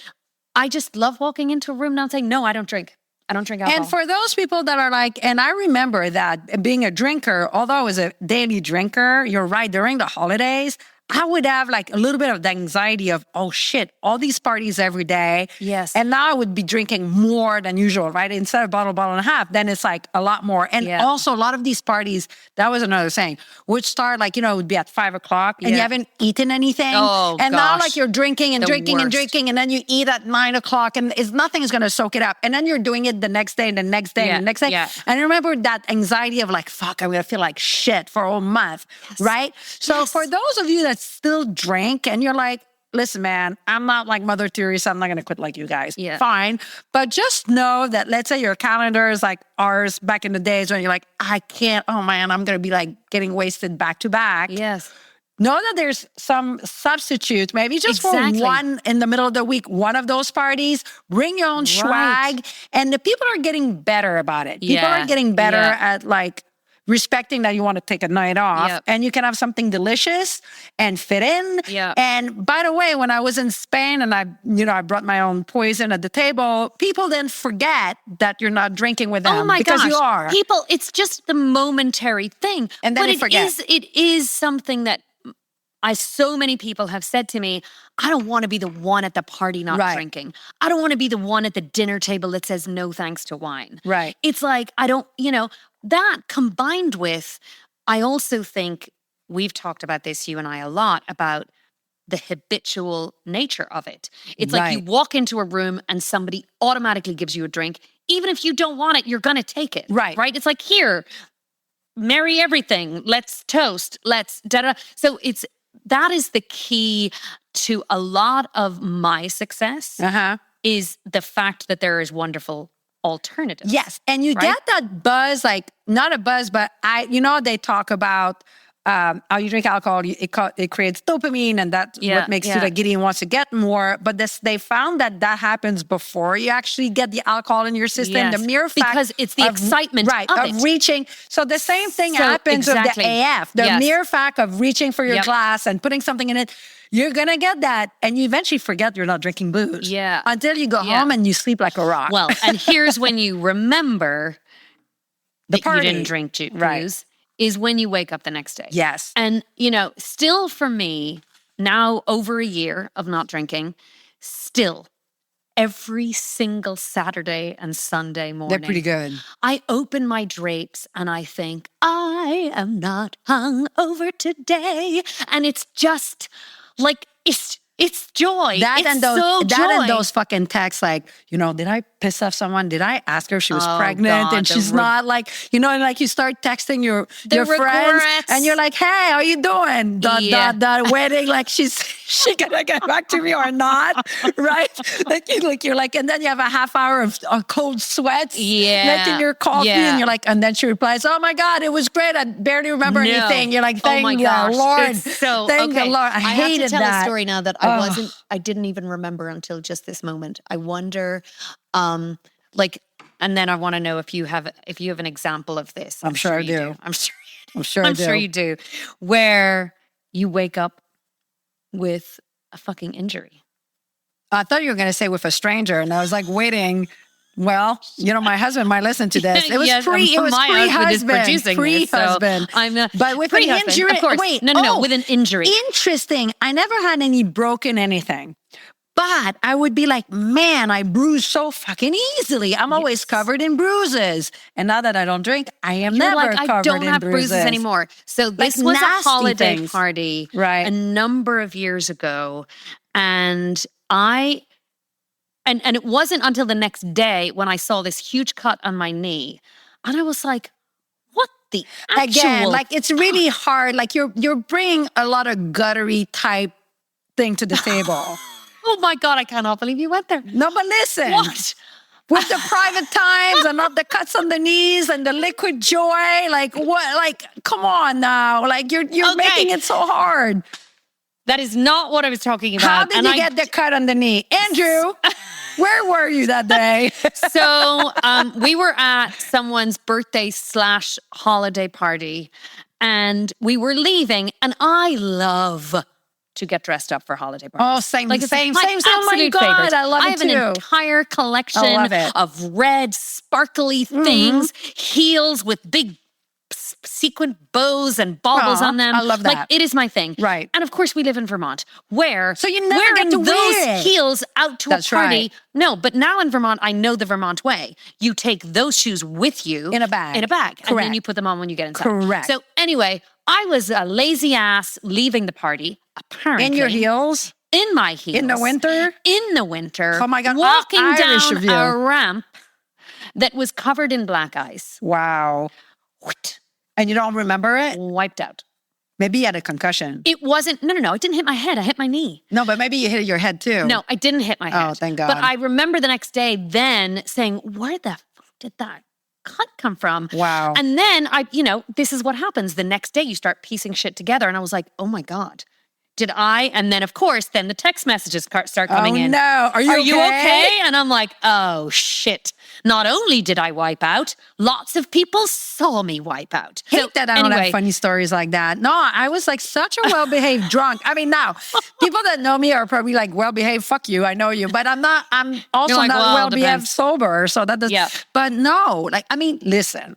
I just love walking into a room now and saying, no, I don't drink. I don't drink alcohol. And for those people that are like, and I remember that being a drinker, although I was a daily drinker, you're right, during the holidays, I would have like a little bit of the anxiety of, oh shit, all these parties every day. Yes. And now I would be drinking more than usual, right? Instead of bottle and a half, then it's like a lot more. And also a lot of these parties, that was another saying, would start like, you know, it would be at 5:00 and you haven't eaten anything. Oh, and now like you're drinking and The drinking and worst. drinking and then you eat at 9:00 and nothing is going to soak it up. And then you're doing it the next day and the next day and the next day. Yeah. And I remember that anxiety of like, fuck, I'm going to feel like shit for a whole month, right? So for those of you that still drink and you're like, listen, man, I'm not like Mother Teresa. I'm not going to quit like you guys. Yeah. Fine. But just know that, let's say your calendar is like ours back in the days when you're like, I can't, oh man, I'm going to be like getting wasted back to back. Yes. Know that there's some substitute, maybe just for one in the middle of the week, one of those parties, bring your own swag. And the people are getting better about it. People are getting better at like respecting that you want to take a night off and you can have something delicious and fit in. And by the way, when I was in Spain and I brought my own poison at the table, people then forget that you're not drinking with them because you are. People, it's just the momentary thing. And then but they forget. It is something that so many people have said to me, I don't want to be the one at the party not drinking. I don't want to be the one at the dinner table that says no thanks to wine. Right. It's like, I don't, that combined with, I also think we've talked about this, you and I, a lot about the habitual nature of it. It's like you walk into a room and somebody automatically gives you a drink. Even if you don't want it, you're going to take it. Right. It's like, here, marry everything. Let's toast. Let's da-da. So that is the key to a lot of my success is the fact that there is wonderful alternatives. Yes. And you get that buzz, like not a buzz, but they talk about how you drink alcohol, it creates dopamine and that's what makes you like giddy and wants to get more. But they found that happens before you actually get the alcohol in your system. Yes, the mere fact because it's the excitement of reaching. So the same thing happens with the AF. The mere fact of reaching for your glass and putting something in it, you're going to get that. And you eventually forget you're not drinking booze. Yeah. Until you go home and you sleep like a rock. Well, and here's when you remember the that party. You didn't drink booze. Is when you wake up the next day. Yes. And, still for me, now over a year of not drinking, still every single Saturday and Sunday morning. They're pretty good. I open my drapes and I think, I am not hungover today. And it's just like, It's joy. That it's and those, so that joy. and those fucking texts, like, did I piss off someone? Did I ask her if she was Oh, pregnant? God, And she's not like, and like you start texting your friends regrets. and you're like, hey, how you doing? The wedding, like she gonna get back to me or not? Right? You're like, and then you have a half hour of cold sweats. Like in your coffee and you're like, and then she replies, oh my God, it was great. I barely remember anything. You're like, thank the Lord. Thank the Lord. I hated have to tell that. a story now that I didn't even remember until just this moment. I wonder, and then I want to know if you have an example of this. I'm sure I do. I'm sure I'm sure you do. Where you wake up with a fucking injury. I thought you were going to say with a stranger, and I was like waiting. Well, my husband might listen to this. It was pre-husband. Pre-husband. But with an injury. Of course. Wait, with an injury. Interesting. I never had any broken anything. But I would be like, man, I bruise so fucking easily. I'm always covered in bruises. And now that I don't drink, I am never covered in bruises. I don't have bruises anymore. So this was a holiday party a number of years ago. And And it wasn't until the next day when I saw this huge cut on my knee. And I was like, what the actual... Again, like it's really hard. Like you're bringing a lot of guttery type thing to the table. Oh my God, I cannot believe you went there. No, but listen. What? With the private times and not the cuts on the knees and the liquid joy. Like what? Like, come on now. Like you're making it so hard. That is not what I was talking about. How did you get the cut on the knee? Andrew, where were you that day? So we were at someone's birthday / holiday party and we were leaving, and I love to get dressed up for holiday parties. Oh, same. Like same. Oh my God, favorite. I love it have too. an entire collection of red, sparkly things, heels with big sequin bows and baubles on them. I love that. Like, it is my thing. Right. And of course, we live in Vermont, where so you never get to those wear heels out to a party. Right. No, but now in Vermont, I know the Vermont way. You take those shoes with you. In a bag. Correct. And then you put them on when you get inside. Correct. So anyway, I was a lazy ass leaving the party, apparently. In your heels? In my heels. In the winter? In the winter. Oh my God. Walking Irish down of you. a ramp that was covered in black ice. Wow. And you don't remember it? Wiped out. Maybe you had a concussion. It wasn't, no. It didn't hit my head. I hit my knee. No, but maybe you hit your head too. No, I didn't hit my head. Oh, thank God. But I remember the next day then saying, where the fuck did that cut come from? Wow. And then this is what happens. The next day you start piecing shit together. And I was like, oh my God. Did I? And then, of course, then the text messages start coming in. No. Are you okay? And I'm like, oh, shit. Not only did I wipe out, lots of people saw me wipe out. Hate that I don't have funny stories like that. No, I was like such a well-behaved drunk. I mean, now, people that know me are probably like, well-behaved, fuck you, I know you. But I'm not, I'm also like, not well, well-behaved sober. So that does, but no, like, I mean, listen.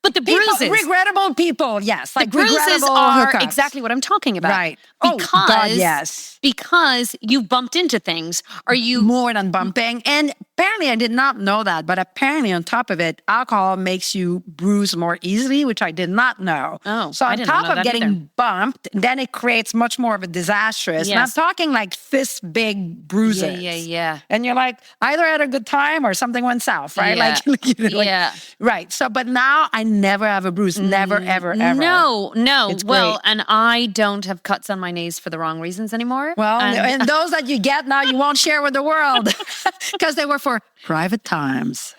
But the bruises. Regrettable people, yes. Like the bruises are hookups. Exactly what I'm talking about. Right. Because, God, yes. Because you bumped into things. Are you... More than bumping. And apparently, I did not know that, but apparently on top of it, alcohol makes you bruise more easily, which I did not know. Oh, so on top of getting bumped, then it creates much more of a disastrous. Yes. And I'm talking like fist big bruises. Yeah. And you're like, either had a good time or something went south, right? Yeah. Like, right. So, but now I never have a bruise. Never, ever, ever. No. It's well, great. And I don't have cuts on my knees for the wrong reasons anymore. Well, and those that you get now, you won't share with the world because they were for private times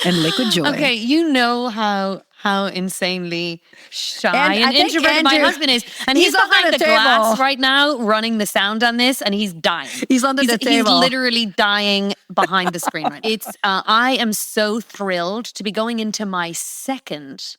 and liquid joy. Okay, you know how insanely shy and introverted my husband is. And he's behind the glass right now running the sound on this, and he's dying. He's under the table. He's literally dying behind the screen right now. I am so thrilled to be going into my second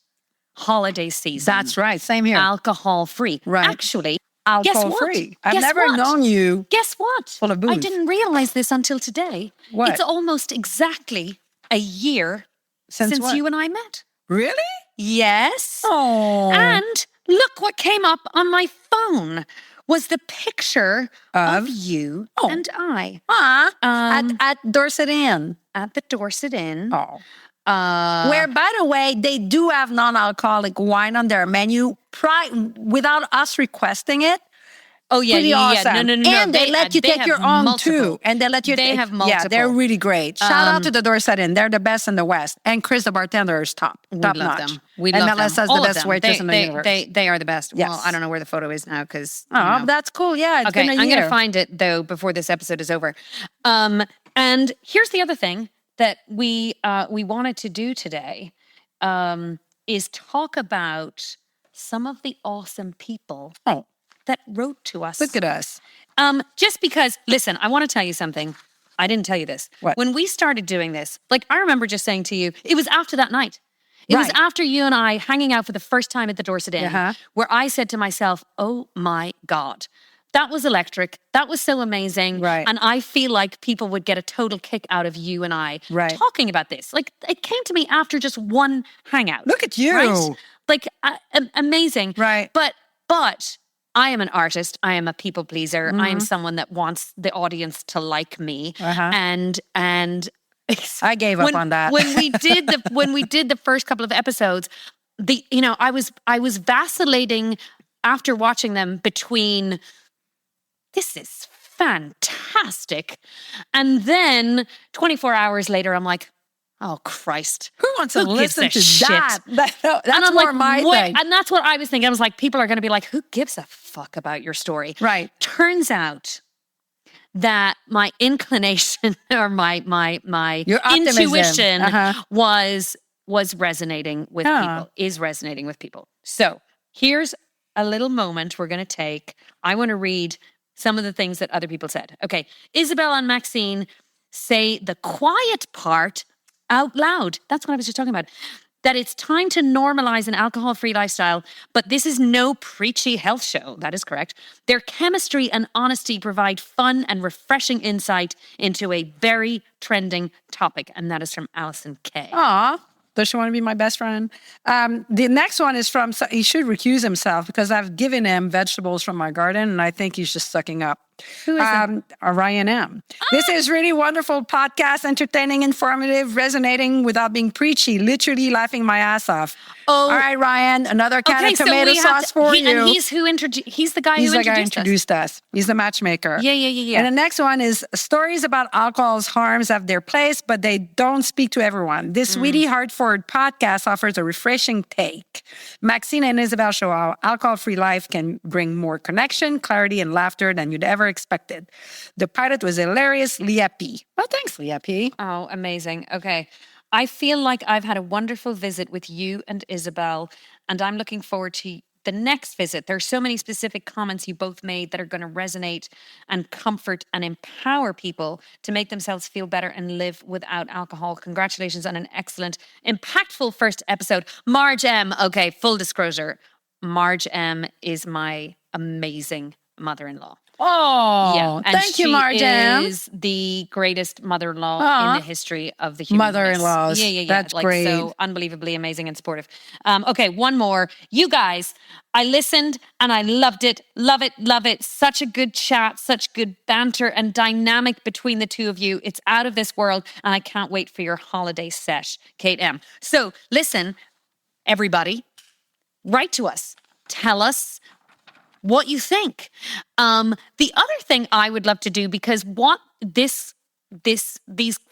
holiday season. That's right. Same here. Alcohol-free. Right. Actually, alcohol-free. I've never known you. Guess what? Full of booze. I didn't realize this until today. What? It's almost exactly a year since you and I met. Really? Yes. Oh. And look what came up on my phone was the picture of you and I. At Dorset Inn. At the Dorset Inn. Oh. Where, by the way, they do have non-alcoholic wine on their menu without us requesting it. Oh, yeah, Pretty yeah, yeah. awesome. No. And they let you take your own too. And they let you They have multiple. Yeah, they're really great. Shout out to the Dorset Inn. They're the best in the West. And Chris, the bartender, is top love notch. them. We and love Melissa's them. the All best of them. waitress in the universe. They are the best. Yes. Well, I don't know where the photo is now because. Oh, that's cool. Yeah, it's been a year. I'm going to find it though before this episode is over. And here's the other thing that we wanted to do today is talk about some of the awesome people that wrote to us. Look at us. Just because, listen, I want to tell you something. I didn't tell you this. What? When we started doing this, like I remember just saying to you, it was after that night. It was after you and I hanging out for the first time at the Dorset Inn, where I said to myself, oh my God, that was electric. That was so amazing. Right. And I feel like people would get a total kick out of you and I talking about this. Like it came to me after just one hangout. Look at you. Right? Like amazing. Right. But I am an artist. I am a people pleaser. I am someone that wants the audience to like me. And I gave up on that. when we did the first couple of episodes, I was vacillating after watching them between this is fantastic, and then 24 hours later, I'm like, oh Christ, who wants to listen to shit? that? That's more my thing. And that's what I was thinking. I was like, people are going to be like, who gives a fuck about your story? Right. Turns out that my inclination or my Your optimism. intuition was resonating with people, is resonating with people. So here's a little moment we're going to take. I want to read some of the things that other people said. Okay. Isabelle and Maxine say the quiet part out loud. That's what I was just talking about. That it's time to normalize an alcohol-free lifestyle, but this is no preachy health show. That is correct. Their chemistry and honesty provide fun and refreshing insight into a very trending topic. And that is from Allison K. Aw. Does she want to be my best friend? The next one is from, he should recuse himself because I've given him vegetables from my garden and I think he's just sucking up. Who is it? Ryan M. This is really wonderful podcast, entertaining, informative, resonating without being preachy, literally laughing my ass off. Oh, all right, Ryan, another can of tomato sauce for you. And he's the guy who introduced us. He's the matchmaker. Yeah. And the next one is stories about alcohol's harms have their place, but they don't speak to everyone. This Sweetie Hartford podcast offers a refreshing take. Maxine and Isabelle show how alcohol-free life can bring more connection, clarity, and laughter than you'd ever expected. The pilot was hilarious. Leah P. Well, thanks, Leah P. Oh, amazing. Okay. I feel like I've had a wonderful visit with you and Isabelle, and I'm looking forward to the next visit. There's so many specific comments you both made that are going to resonate and comfort and empower people to make themselves feel better and live without alcohol. Congratulations on an excellent, impactful first episode. Marge M. Okay, full disclosure. Marge M is my amazing mother-in-law. Oh, yeah. And thank you, Marjan. She is the greatest mother-in-law in the history of the human mother-in-laws. Yeah. That's like, great. So unbelievably amazing and supportive. Okay, one more. You guys, I listened and I loved it. Love it. Such a good chat, such good banter and dynamic between the two of you. It's out of this world and I can't wait for your holiday sesh, Kate M. So listen, everybody, write to us. Tell us what you think. The other thing I would love to do, because what these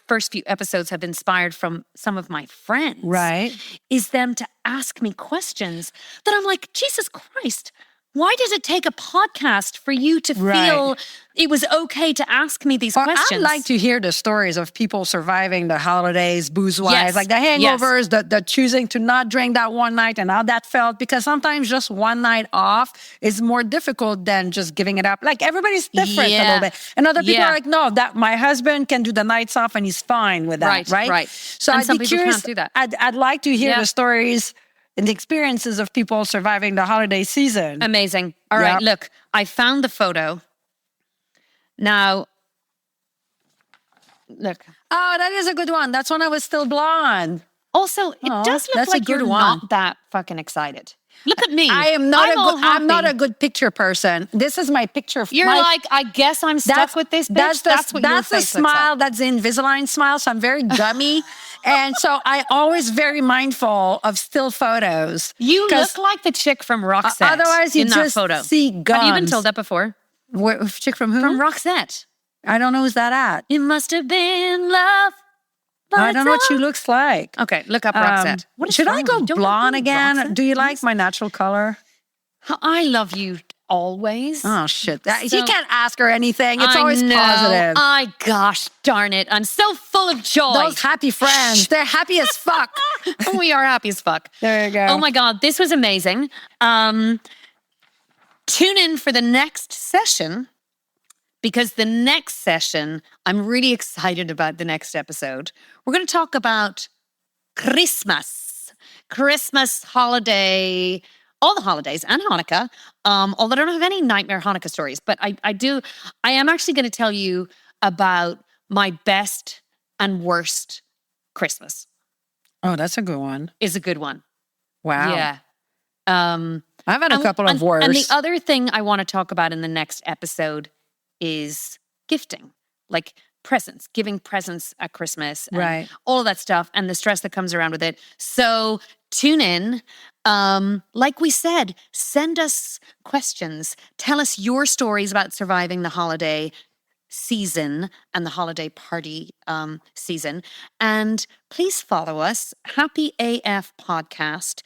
first few episodes have inspired from some of my friends, right, is them to ask me questions that I'm like, Jesus Christ, why does it take a podcast for you to feel it was okay to ask me these questions? I'd like to hear the stories of people surviving the holidays, booze-wise, like the hangovers, the choosing to not drink that one night and how that felt. Because sometimes just one night off is more difficult than just giving it up. Like everybody's different a little bit. And other people are like, no, that my husband can do the nights off and he's fine with that, right? So and I'd some be people curious. Can't do that. I'd like to hear the stories and the experiences of people surviving the holiday season. Amazing. All right, look, I found the photo. Now, look. Oh, that is a good one. That's when I was still blonde. Also, it does look like you're not that fucking excited. Look at me. I'm not a good picture person. This is my picture. You're like, I guess I'm stuck with this bitch. That's the smile. That's the Invisalign smile. So I'm very gummy. And so I always very mindful of still photos. You look like the chick from Roxette. Otherwise, you in just that photo. see gums. Have you been told that before? Chick from who? From Roxette. I don't know who's that at. It must have been love. I don't know what she looks like. Okay, look up Roxette. Should I go blonde again? Roxette? Do you like my natural color? I love you always. Oh, shit. You can't ask her anything. It's I always know. positive. Gosh darn it. I'm so full of joy. Those happy friends, they're happy as fuck. We are happy as fuck. There you go. Oh my God, this was amazing. Tune in for the next session, because the next session, I'm really excited about the next episode. We're going to talk about Christmas holiday, all the holidays, and Hanukkah. Although I don't have any nightmare Hanukkah stories, but I am actually going to tell you about my best and worst Christmas. Oh, that's a good one. Is a good one. Wow. Yeah. I've had a couple of worse. And the other thing I want to talk about in the next episode is gifting, like presents, giving presents at Christmas, and right? all of that stuff, and the stress that comes around with it. So tune in. Like we said, send us questions. Tell us your stories about surviving the holiday season and the holiday party season. And please follow us, Happy AF Podcast.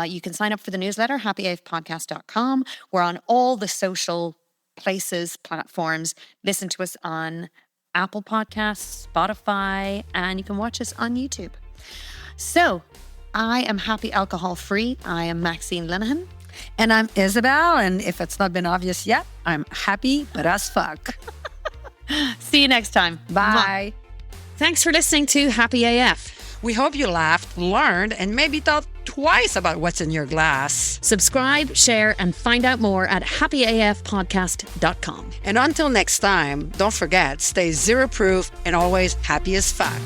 You can sign up for the newsletter, happyafpodcast.com. We're on all the social places, platforms. Listen to us on Apple Podcasts, Spotify, and you can watch us on YouTube. So I am happy alcohol free. I am Maxine Linehan. And I'm Isabelle. And if it's not been obvious yet, I'm happy, but as fuck. See you next time. Bye. Thanks for listening to Happy AF. We hope you laughed, learned, and maybe thought twice about what's in your glass. Subscribe, share, and find out more at happyafpodcast.com. And until next time, don't forget, stay zero proof and always happy as fuck.